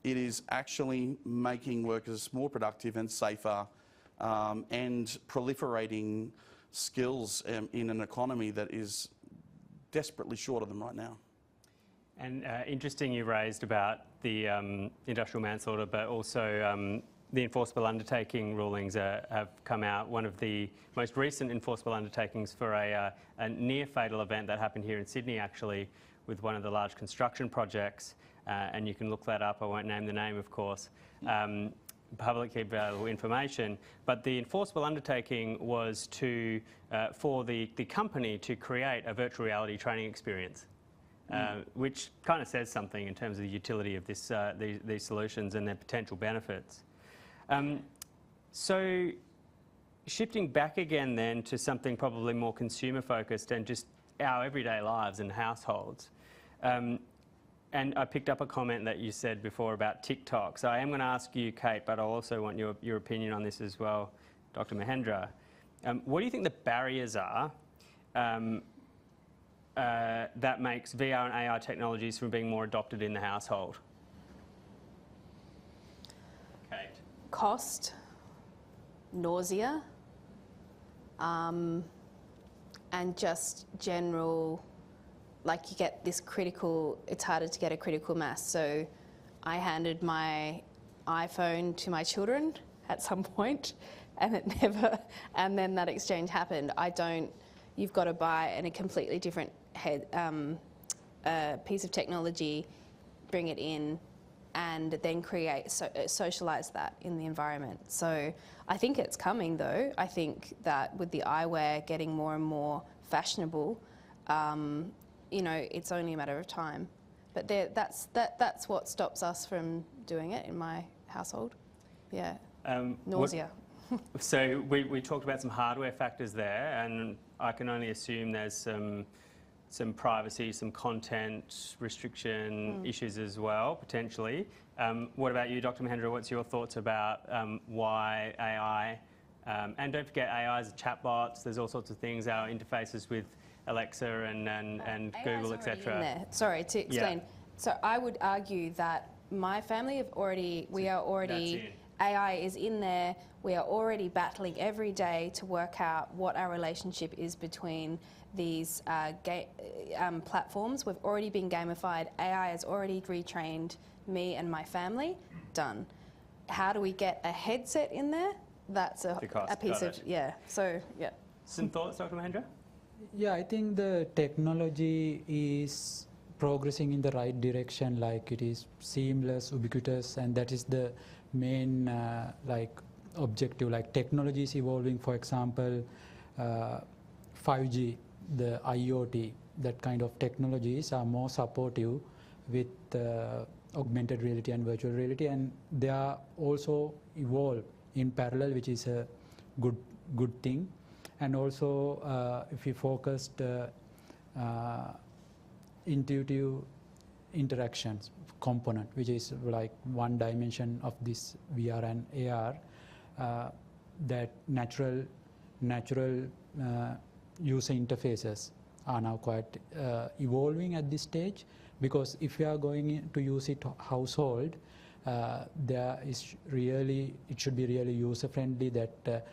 Speaker 18: It is actually making workers more productive and safer and proliferating skills in an economy that is desperately short of them right now.
Speaker 1: And interesting you raised about the industrial manslaughter, but also the enforceable undertaking rulings have come out. One of the most recent enforceable undertakings for a near-fatal event that happened here in Sydney, actually, with one of the large construction projects, and you can look that up. I won't name the name, of course. Publicly available information, but the enforceable undertaking was to for the company to create a virtual reality training experience, which kind of says something in terms of the utility of this these solutions and their potential benefits. So shifting back again then to something probably more consumer focused and just our everyday lives and households. And I picked up a comment that you said before about TikTok. So I am going to ask you, Kate, but I also want your opinion on this as well, Dr. Mahendra. What do you think the barriers are that makes VR and AI technologies from being more adopted in the household? Kate.
Speaker 16: Cost, nausea, and just general, like you get this critical, it's harder to get a critical mass. So I handed my iPhone to my children at some point and it never, and then that exchange happened. You've got to buy a completely different piece of technology, bring it in, and then socialise that in the environment. So I think it's coming though. I think that with the eyewear getting more and more fashionable, you know, it's only a matter of time. But that's what stops us from doing it in my household. Yeah, nausea.
Speaker 1: So we talked about some hardware factors there, and I can only assume there's some privacy, some content restriction issues as well, potentially. What about you, Dr. Mahendra? What's your thoughts about why AI, and don't forget AI is chatbots, there's all sorts of things, our interfaces with Alexa and Google, etc.
Speaker 16: Sorry, to explain. Yeah. So I would argue that my family AI is in there. We are already battling every day to work out what our relationship is between these platforms. We've already been gamified. AI has already retrained me and my family. Done. How do we get a headset in there? That's a piece of, yeah. So, yeah.
Speaker 1: Some thoughts, Dr. Mahendra?
Speaker 17: Yeah, I think the technology is progressing in the right direction, like it is seamless, ubiquitous, and that is the main objective. Like technology is evolving, for example, 5G, the IoT, that kind of technologies are more supportive with augmented reality and virtual reality, and they are also evolve in parallel, which is a good thing. And also, if we focused intuitive interactions component, which is like one dimension of this VR and AR, that natural user interfaces are now quite evolving at this stage, because if we are going to use it household, it should be really user friendly, that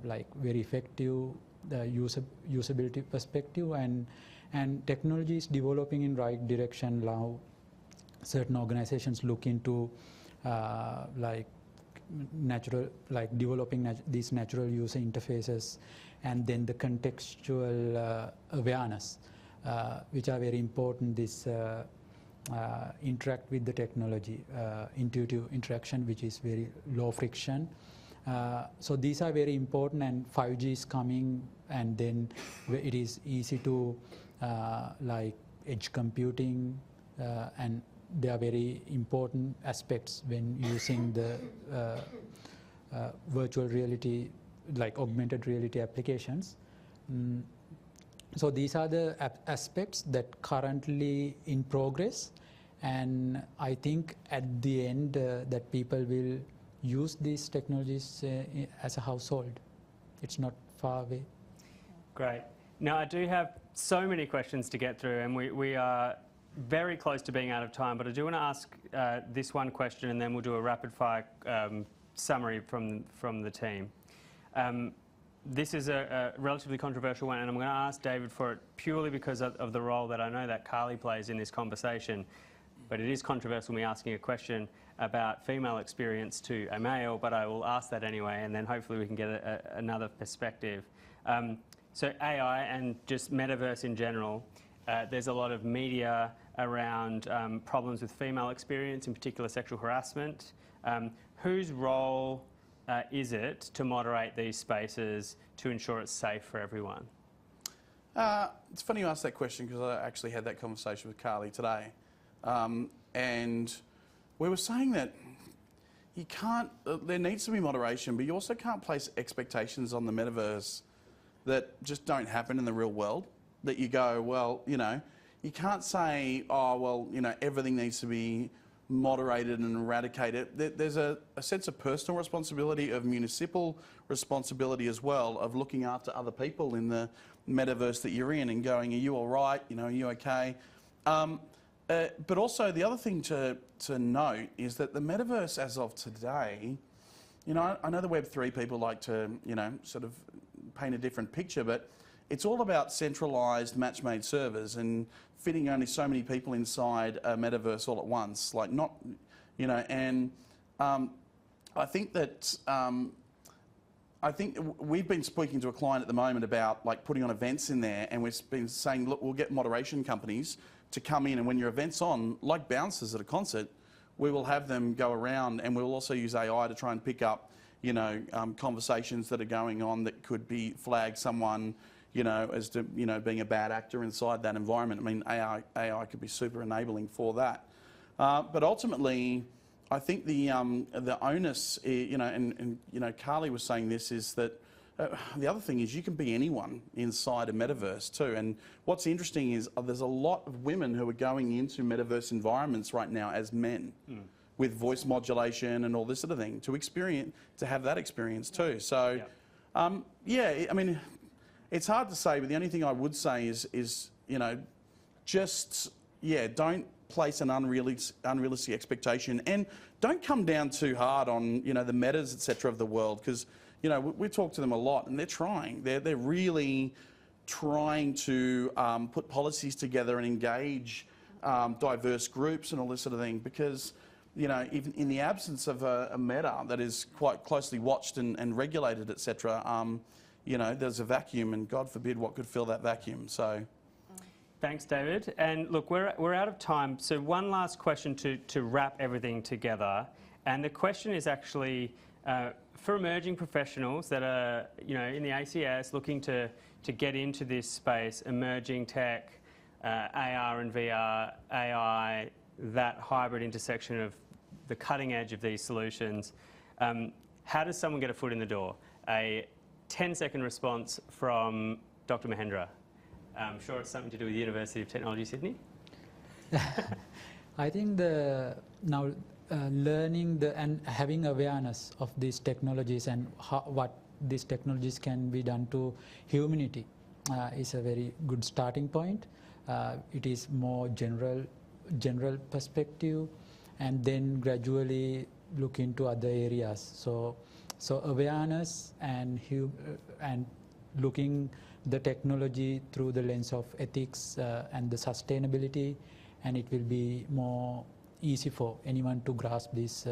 Speaker 17: like very effective usability perspective, and technology is developing in right direction now. Certain organizations look into developing these natural user interfaces, and then the contextual awareness, which are very important. This interact with the technology, intuitive interaction, which is very low friction. So these are very important, and 5G is coming, and then it is easy to like edge computing, and they are very important aspects when using the virtual reality, like augmented reality applications. So these are the aspects that currently in progress, and I think at the end that people will use these technologies as a household. It's not far away.
Speaker 1: Great. Now I do have so many questions to get through, and we are very close to being out of time, but I do want to ask this one question, and then we'll do a rapid-fire summary from the team. This is a relatively controversial one, and I'm going to ask David for it purely because of the role that I know that Carly plays in this conversation. But it is controversial me asking a question about female experience to a male, but I will ask that anyway, and then hopefully we can get another perspective. So AI and just metaverse in general, there's a lot of media around problems with female experience, in particular sexual harassment. Whose role is it to moderate these spaces to ensure it's safe for everyone?
Speaker 18: It's funny you asked that question because I actually had that conversation with Carly today. And we were saying that you can't, there needs to be moderation, but you also can't place expectations on the metaverse that just don't happen in the real world. That you go, well, you know, you can't say, oh, well, you know, everything needs to be moderated and eradicated. There's a sense of personal responsibility, of municipal responsibility as well, of looking after other people in the metaverse that you're in and going, are you all right? You know, are you okay? But also the other thing to note is that the metaverse as of today, you know, I know the Web3 people like to, you know, sort of paint a different picture, but it's all about centralised match-made servers and fitting only so many people inside a metaverse all at once. Like not, you know, and I think that we've been speaking to a client at the moment about like putting on events in there, and we've been saying, look, we'll get moderation companies to come in, and when your event's on, like bouncers at a concert, we will have them go around, and we'll also use AI to try and pick up, you know, conversations that are going on that could be flag someone, you know, as to, you know, being a bad actor inside that environment. I mean, AI could be super enabling for that. But ultimately, I think the onus, you know, and you know, Carly was saying this, is that the other thing is you can be anyone inside a metaverse too. And what's interesting is there's a lot of women who are going into metaverse environments right now as men, with voice modulation and all this sort of thing, to have that experience too. So, yeah, I mean, it's hard to say, but the only thing I would say is you know, just, yeah, don't place an unrealistic expectation, and don't come down too hard on, you know, the Metas, etc. of the world, because, you know, we talk to them a lot, and they're trying. They're really trying to put policies together and engage diverse groups and all this sort of thing, because, you know, even in the absence of a Meta that is quite closely watched and regulated, etc., you know, there's a vacuum, and God forbid what could fill that vacuum. So,
Speaker 1: thanks, David. And look, we're out of time. So one last question to wrap everything together, and the question is actually for emerging professionals that are, you know, in the ACS looking to get into this space, emerging tech, AR and VR, AI, that hybrid intersection of the cutting edge of these solutions. How does someone get a foot in the door? A 10-second response from Dr. Mahendra. I'm sure it's something to do with the University of Technology, Sydney.
Speaker 17: I think learning and having awareness of these technologies and what these technologies can be done to humanity is a very good starting point. It is more general perspective, and then gradually look into other areas. So awareness and looking the technology through the lens of ethics and the sustainability, and it will be more easy for anyone to grasp this,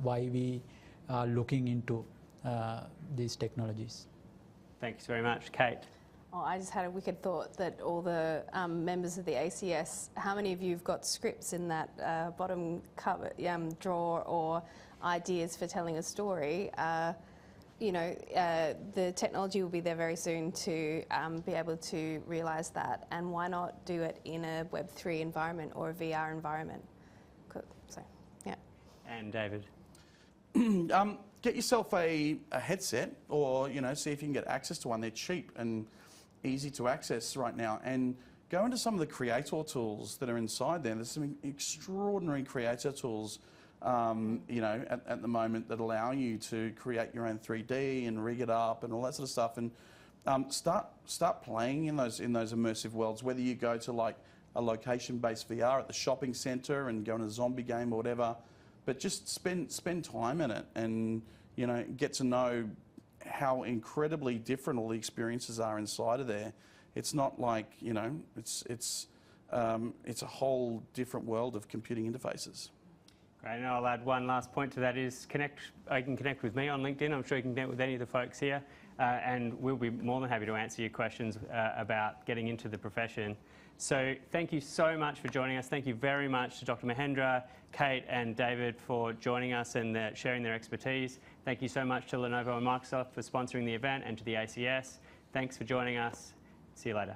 Speaker 17: why we are looking into these technologies.
Speaker 1: Thanks very much. Kate?
Speaker 16: Oh, I just had a wicked thought that all the members of the ACS, how many of you have got scripts in that bottom cover drawer, or ideas for telling a story? You know, the technology will be there very soon to be able to realise that, and why not do it in a Web3 environment or a VR environment? Cool. So, yeah.
Speaker 1: And David?
Speaker 18: Get yourself a headset, or, you know, see if you can get access to one. They're cheap and easy to access right now, and go into some of the creator tools that are inside there. There's some extraordinary creator tools you know, at the moment that allow you to create your own 3D and rig it up and all that sort of stuff. And start playing in those immersive worlds. Whether you go to like a location-based VR at the shopping centre and go in a zombie game or whatever, but just spend time in it and get to know how incredibly different all the experiences are inside of there. It's not like it's a whole different world of computing interfaces.
Speaker 1: Great, and I'll add one last point to that is you can connect with me on LinkedIn. I'm sure you can connect with any of the folks here, and we'll be more than happy to answer your questions about getting into the profession. So thank you so much for joining us. Thank you very much to Dr. Mahendra, Kate and David for joining us and sharing their expertise. Thank you so much to Lenovo and Microsoft for sponsoring the event and to the ACS. Thanks for joining us. See you later.